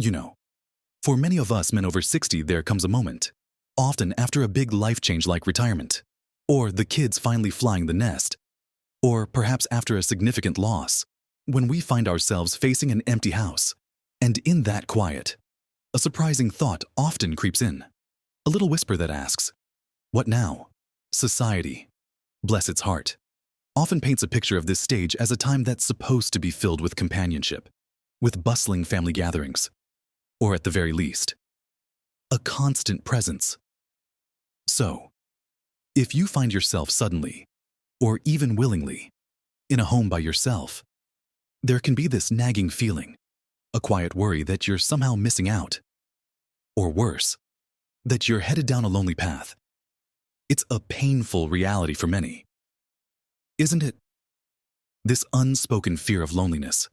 You know, for many of us men over 60, there comes a moment, often after a big life change like retirement, or the kids finally flying the nest, or perhaps after a significant loss, when we find ourselves facing an empty house. And in that quiet, a surprising thought often creeps in, a little whisper that asks, "What now?" Society, bless its heart, often paints a picture of this stage as a time that's supposed to be filled with companionship, with bustling family gatherings, or at the very least, a constant presence. So, if you find yourself suddenly, or even willingly, in a home by yourself, there can be this nagging feeling, a quiet worry that you're somehow missing out. Or worse, that you're headed down a lonely path. It's a painful reality for many, isn't it? This unspoken fear of loneliness,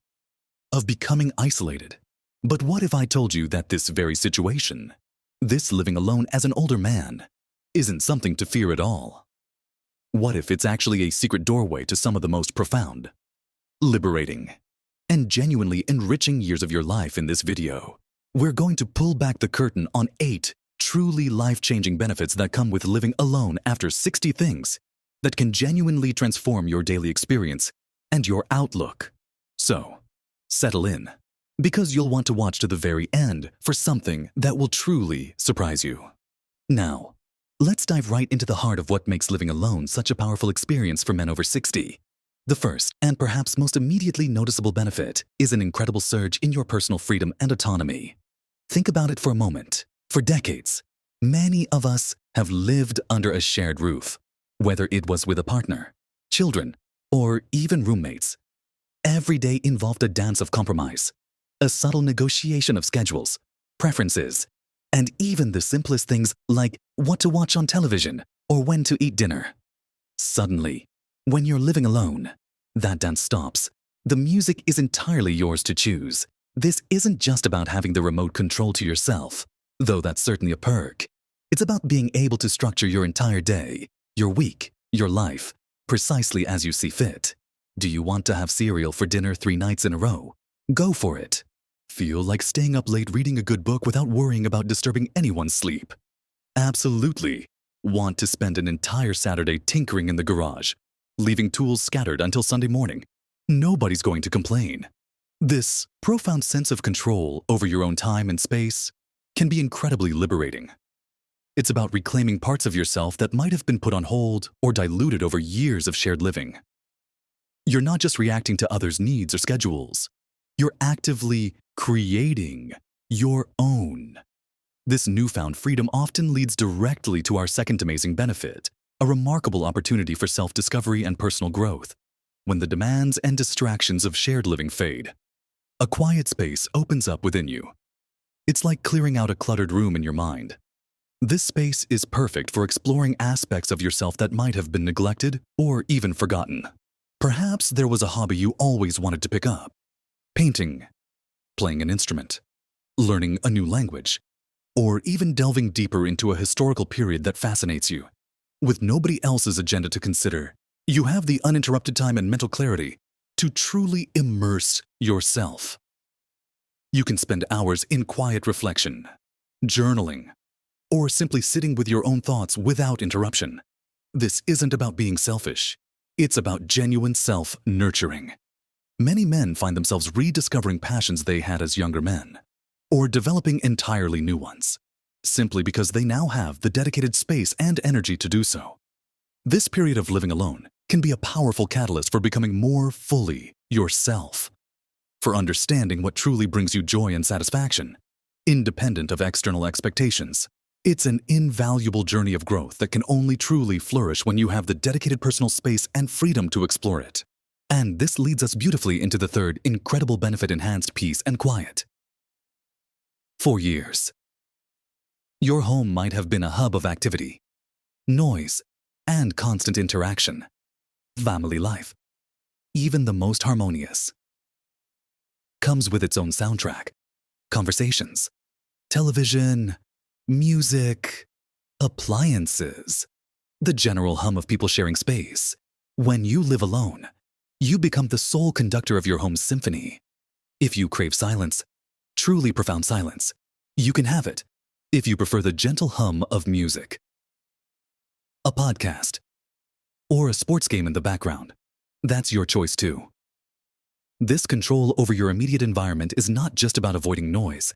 of becoming isolated. But what if I told you that this very situation, this living alone as an older man, isn't something to fear at all? What if it's actually a secret doorway to some of the most profound, liberating, and genuinely enriching years of your life? In this video, we're going to pull back the curtain on 8 truly life-changing benefits that come with living alone after 60, things that can genuinely transform your daily experience and your outlook. So, settle in, because you'll want to watch to the very end for something that will truly surprise you. Now, let's dive right into the heart of what makes living alone such a powerful experience for men over 60. The first, and perhaps most immediately noticeable benefit, is an incredible surge in your personal freedom and autonomy. Think about it for a moment. For decades, many of us have lived under a shared roof, whether it was with a partner, children, or even roommates. Every day involved a dance of compromise, a subtle negotiation of schedules, preferences, and even the simplest things like what to watch on television or when to eat dinner. Suddenly, when you're living alone, that dance stops. The music is entirely yours to choose. This isn't just about having the remote control to yourself, though that's certainly a perk. It's about being able to structure your entire day, your week, your life, precisely as you see fit. Do you want to have cereal for dinner 3 nights in a row? Go for it. Feel like staying up late reading a good book without worrying about disturbing anyone's sleep? Absolutely. Want to spend an entire Saturday tinkering in the garage, leaving tools scattered until Sunday morning? Nobody's going to complain. This profound sense of control over your own time and space can be incredibly liberating. It's about reclaiming parts of yourself that might have been put on hold or diluted over years of shared living. You're not just reacting to others' needs or schedules. You're actively creating your own. This newfound freedom often leads directly to our second amazing benefit, a remarkable opportunity for self-discovery and personal growth. When the demands and distractions of shared living fade, a quiet space opens up within you. It's like clearing out a cluttered room in your mind. This space is perfect for exploring aspects of yourself that might have been neglected or even forgotten. Perhaps there was a hobby you always wanted to pick up. Painting, playing an instrument, learning a new language, or even delving deeper into a historical period that fascinates you. With nobody else's agenda to consider, you have the uninterrupted time and mental clarity to truly immerse yourself. You can spend hours in quiet reflection, journaling, or simply sitting with your own thoughts without interruption. This isn't about being selfish. It's about genuine self-nurturing. Many men find themselves rediscovering passions they had as younger men, or developing entirely new ones, simply because they now have the dedicated space and energy to do so. This period of living alone can be a powerful catalyst for becoming more fully yourself, for understanding what truly brings you joy and satisfaction, independent of external expectations. It's an invaluable journey of growth that can only truly flourish when you have the dedicated personal space and freedom to explore it. And this leads us beautifully into the third incredible benefit: enhanced peace and quiet. For years, your home might have been a hub of activity, noise, and constant interaction. Family life, even the most harmonious, comes with its own soundtrack, conversations, television, music, appliances, the general hum of people sharing space. When you live alone, you become the sole conductor of your home's symphony. If you crave silence, truly profound silence, you can have it if you prefer the gentle hum of music, a podcast, or a sports game in the background. That's your choice too. This control over your immediate environment is not just about avoiding noise.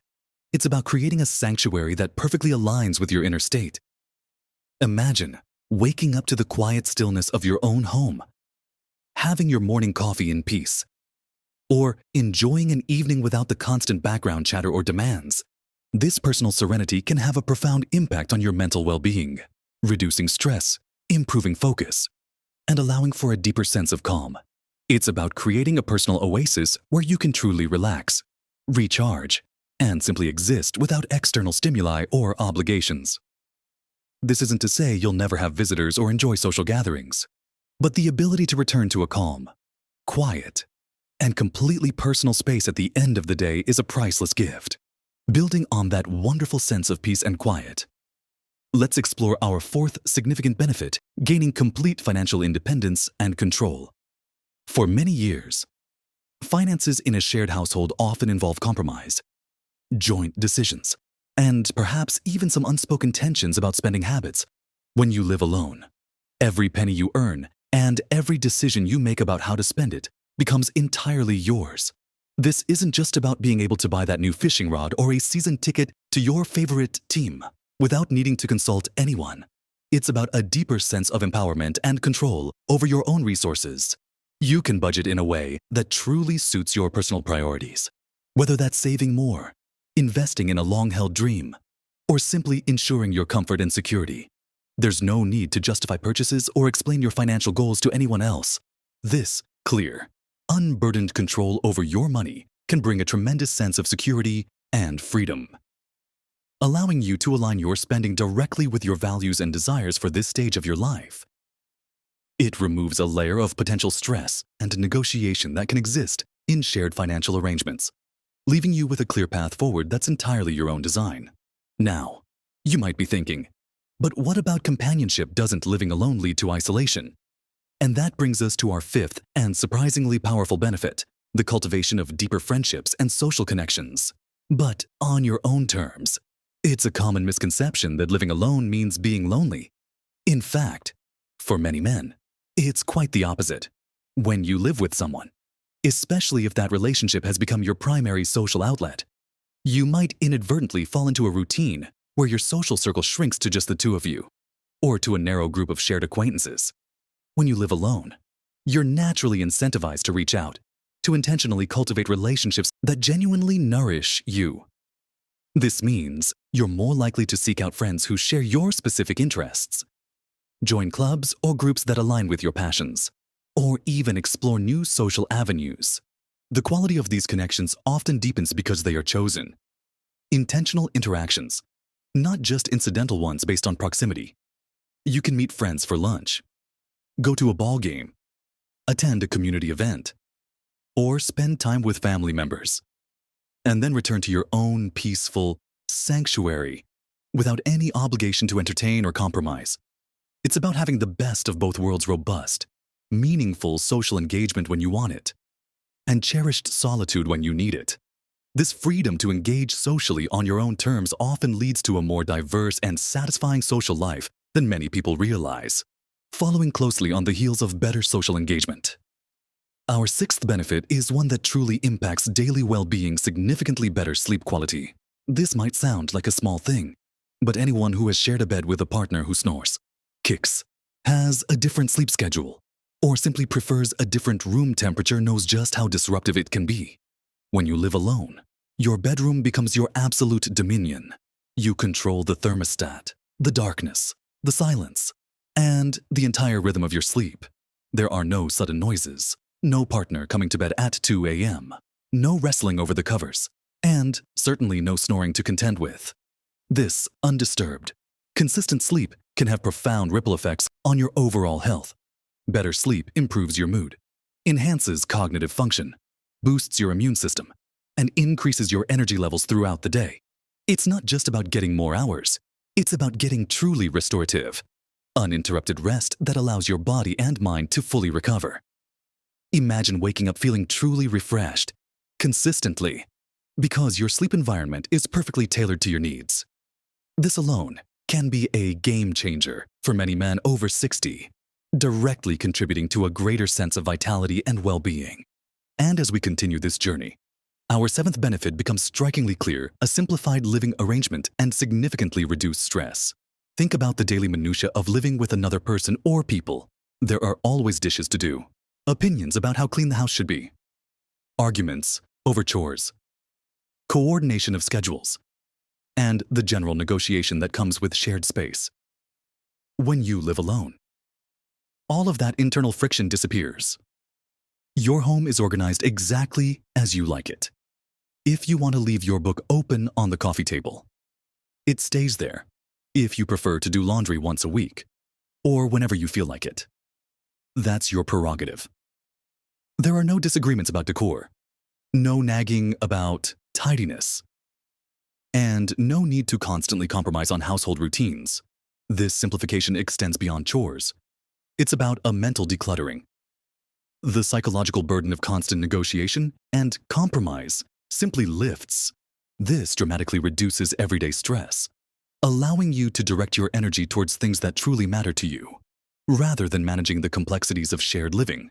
It's about creating a sanctuary that perfectly aligns with your inner state. Imagine waking up to the quiet stillness of your own home, having your morning coffee in peace, or enjoying an evening without the constant background chatter or demands. This personal serenity can have a profound impact on your mental well-being, reducing stress, improving focus, and allowing for a deeper sense of calm. It's about creating a personal oasis where you can truly relax, recharge, and simply exist without external stimuli or obligations. This isn't to say you'll never have visitors or enjoy social gatherings, but the ability to return to a calm, quiet, and completely personal space at the end of the day is a priceless gift. Building on that wonderful sense of peace and quiet, let's explore our fourth significant benefit, gaining complete financial independence and control. For many years, finances in a shared household often involve compromise, joint decisions, and perhaps even some unspoken tensions about spending habits. When you live alone, every penny you earn and every decision you make about how to spend it becomes entirely yours. This isn't just about being able to buy that new fishing rod or a season ticket to your favorite team without needing to consult anyone. It's about a deeper sense of empowerment and control over your own resources. You can budget in a way that truly suits your personal priorities, whether that's saving more, investing in a long-held dream, or simply ensuring your comfort and security. There's no need to justify purchases or explain your financial goals to anyone else. This clear, unburdened control over your money can bring a tremendous sense of security and freedom, allowing you to align your spending directly with your values and desires for this stage of your life. It removes a layer of potential stress and negotiation that can exist in shared financial arrangements, leaving you with a clear path forward that's entirely your own design. Now, you might be thinking, but what about companionship? Doesn't living alone lead to isolation? And that brings us to our fifth and surprisingly powerful benefit, the cultivation of deeper friendships and social connections. But on your own terms. It's a common misconception that living alone means being lonely. In fact, for many men, it's quite the opposite. When you live with someone, especially if that relationship has become your primary social outlet, you might inadvertently fall into a routine where your social circle shrinks to just the two of you, or to a narrow group of shared acquaintances. When you live alone, you're naturally incentivized to reach out, to intentionally cultivate relationships that genuinely nourish you. This means you're more likely to seek out friends who share your specific interests, join clubs or groups that align with your passions, or even explore new social avenues. The quality of these connections often deepens because they are chosen. Intentional interactions, not just incidental ones based on proximity. You can meet friends for lunch, go to a ball game, attend a community event, or spend time with family members, and then return to your own peaceful sanctuary without any obligation to entertain or compromise. It's about having the best of both worlds: robust, meaningful social engagement when you want it, and cherished solitude when you need it. This freedom to engage socially on your own terms often leads to a more diverse and satisfying social life than many people realize, following closely on the heels of better social engagement. Our sixth benefit is one that truly impacts daily well-being: significantly better sleep quality. This might sound like a small thing, but anyone who has shared a bed with a partner who snores, kicks, has a different sleep schedule, or simply prefers a different room temperature knows just how disruptive it can be. When you live alone, your bedroom becomes your absolute dominion. You control the thermostat, the darkness, the silence, and the entire rhythm of your sleep. There are no sudden noises, no partner coming to bed at 2 a.m., no wrestling over the covers, and certainly no snoring to contend with. This undisturbed, consistent sleep can have profound ripple effects on your overall health. Better sleep improves your mood, enhances cognitive function, boosts your immune system, and increases your energy levels throughout the day. It's not just about getting more hours. It's about getting truly restorative, uninterrupted rest that allows your body and mind to fully recover. Imagine waking up feeling truly refreshed, consistently, because your sleep environment is perfectly tailored to your needs. This alone can be a game changer for many men over 60, directly contributing to a greater sense of vitality and well-being. And as we continue this journey, our seventh benefit becomes strikingly clear: a simplified living arrangement and significantly reduced stress. Think about the daily minutiae of living with another person or people. There are always dishes to do, opinions about how clean the house should be, arguments over chores, coordination of schedules, and the general negotiation that comes with shared space. When you live alone, all of that internal friction disappears. Your home is organized exactly as you like it. If you want to leave your book open on the coffee table, it stays there. If you prefer to do laundry once a week, or whenever you feel like it, that's your prerogative. There are no disagreements about decor, no nagging about tidiness, and no need to constantly compromise on household routines. This simplification extends beyond chores. It's about a mental decluttering. The psychological burden of constant negotiation and compromise simply lifts. This dramatically reduces everyday stress, allowing you to direct your energy towards things that truly matter to you. Rather than managing the complexities of shared living,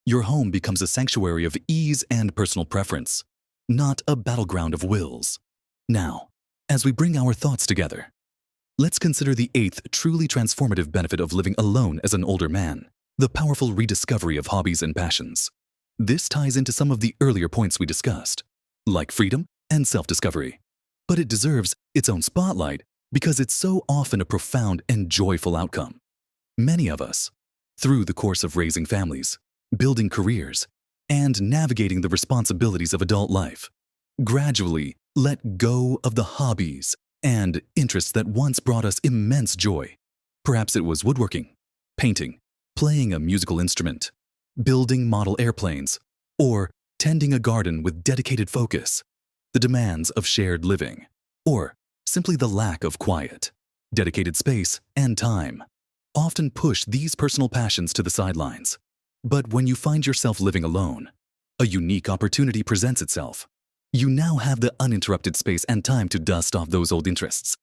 your home becomes a sanctuary of ease and personal preference, not a battleground of wills. Now, as we bring our thoughts together, let's consider the eighth truly transformative benefit of living alone as an older man: the powerful rediscovery of hobbies and passions. This ties into some of the earlier points we discussed, like freedom and self-discovery. But it deserves its own spotlight because it's so often a profound and joyful outcome. Many of us, through the course of raising families, building careers, and navigating the responsibilities of adult life, gradually let go of the hobbies and interests that once brought us immense joy. Perhaps it was woodworking, painting, playing a musical instrument, building model airplanes, or tending a garden with dedicated focus. The demands of shared living, or simply the lack of quiet, dedicated space, and time, often push these personal passions to the sidelines. But when you find yourself living alone, a unique opportunity presents itself. You now have the uninterrupted space and time to dust off those old interests,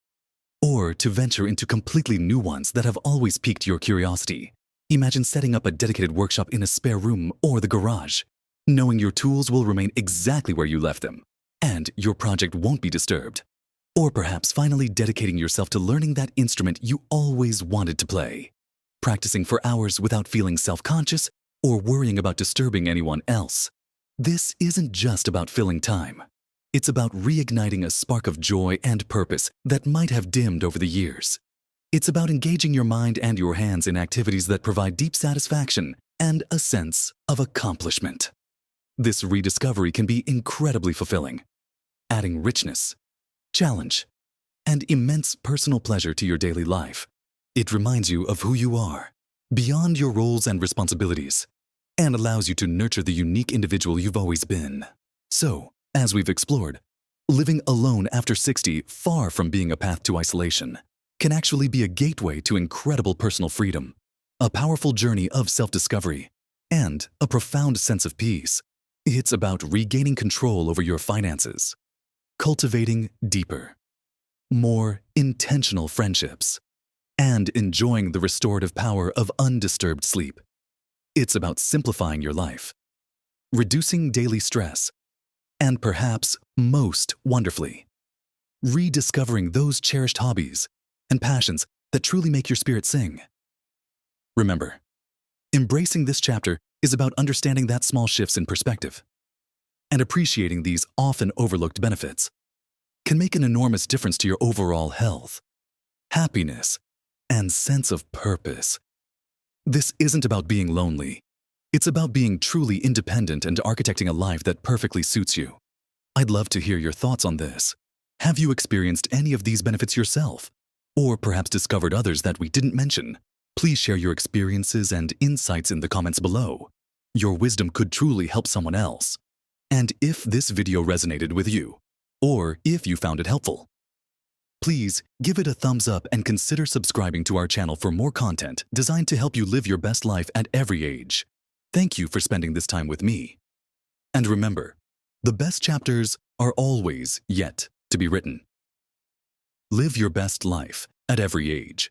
or to venture into completely new ones that have always piqued your curiosity. Imagine setting up a dedicated workshop in a spare room or the garage, knowing your tools will remain exactly where you left them, and your project won't be disturbed. Or perhaps finally dedicating yourself to learning that instrument you always wanted to play, practicing for hours without feeling self-conscious or worrying about disturbing anyone else. This isn't just about filling time. It's about reigniting a spark of joy and purpose that might have dimmed over the years. It's about engaging your mind and your hands in activities that provide deep satisfaction and a sense of accomplishment. This rediscovery can be incredibly fulfilling, adding richness, challenge, and immense personal pleasure to your daily life. It reminds you of who you are, beyond your roles and responsibilities, and allows you to nurture the unique individual you've always been. So, as we've explored, living alone after 60, far from being a path to isolation, can actually be a gateway to incredible personal freedom, a powerful journey of self-discovery, and a profound sense of peace. It's about regaining control over your finances, cultivating deeper, more intentional friendships, and enjoying the restorative power of undisturbed sleep. It's about simplifying your life, reducing daily stress, and perhaps most wonderfully, rediscovering those cherished hobbies and passions that truly make your spirit sing. Remember, embracing this chapter is about understanding that small shifts in perspective and appreciating these often overlooked benefits can make an enormous difference to your overall health, happiness, and sense of purpose. This isn't about being lonely. It's about being truly independent and architecting a life that perfectly suits you. I'd love to hear your thoughts on this. Have you experienced any of these benefits yourself? Or perhaps discovered others that we didn't mention? Please share your experiences and insights in the comments below. Your wisdom could truly help someone else. And if this video resonated with you, or if you found it helpful, please give it a thumbs up and consider subscribing to our channel for more content designed to help you live your best life at every age. Thank you for spending this time with me. And remember, the best chapters are always yet to be written. Live your best life at every age.